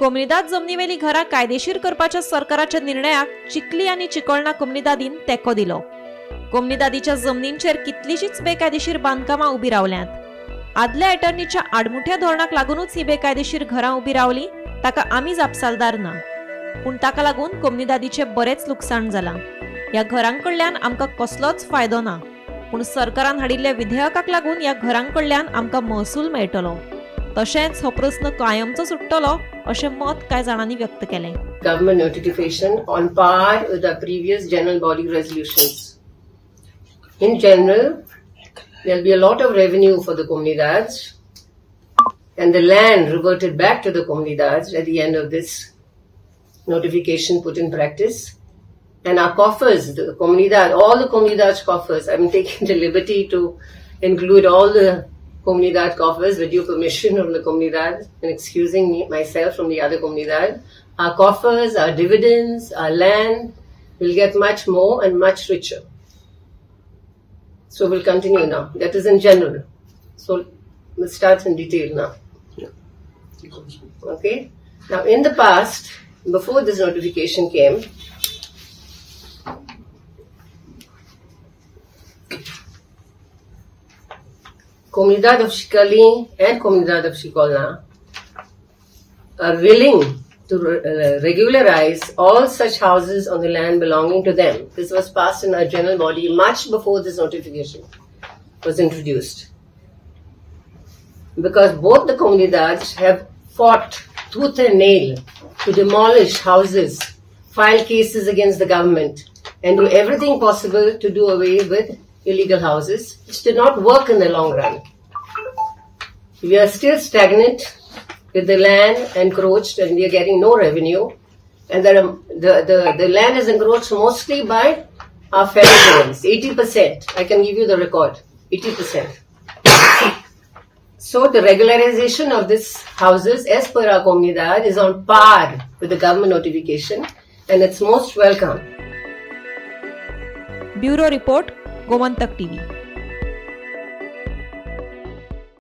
कोम्युनिदाद जमनीवेली घरां कायदेशीर करपाच्या सरकाराच्या निर्णयाक चिखली आनी चिकोळणा कोम्युनिदादीन तेंको दिलो. कोम्युनिदादीच्या जमनींचेर कितलीशीच बेकायदेशीर बांदकामां उबी रावल्यांत. आदल्या अटर्नीच्या आडमुठ्या धोरणाक लागूनच ही बेकायदेशीर घरां उबी रावली, ताका आमी जापसालदार ना. पूण ताका लागून कोम्युनिदादीचें बरेंच लुकसाण जालां. ह्या घरांकडल्यान आमकां कसलोच फायदो ना, पूण सरकारान हाडिल्ल्या विधेयकाक लागून ह्या घरांकडल्यान आमकां महसूल मेळटलो. तशेंच हो प्रस्न कायमचो सुट्टलो अशें मत कांय जाणांनी व्यक्त केलें. Government notification on par with the previous general body resolutions. In general, there will be a lot of revenue for the Communidades, and the land reverted back to the Communidades at the end of this notification put in practice. And our coffers, the Comunidad, all the Comunidades coffers, I'm taking the liberty to include all the Comunidad coffers with due permission of the Comunidad and excusing myself from the other Comunidad. Our coffers, our dividends, our land will get much more and much richer. So we'll continue now. That is in general. So we'll start in detail now. Okay. Now in the past, before this notification came, Comunidad of Chicalim and Comunidad of Chicolim are willing to regularize all such houses on the land belonging to them. This was passed in our general body much before this notification was introduced. Because both the Comunidades have fought tooth and nail to demolish houses, file cases against the government, and do everything possible to do away with illegal houses, which did not work in the long run. We are still stagnant with the land encroached, and we are getting no revenue. And the land is encroached mostly by our fellow Indians, 80%. I can give you the record, 80%. So the regularization of these houses as per our Comunidad is on par with the government notification, and it's most welcome. Bureau Report, Gomantak TV.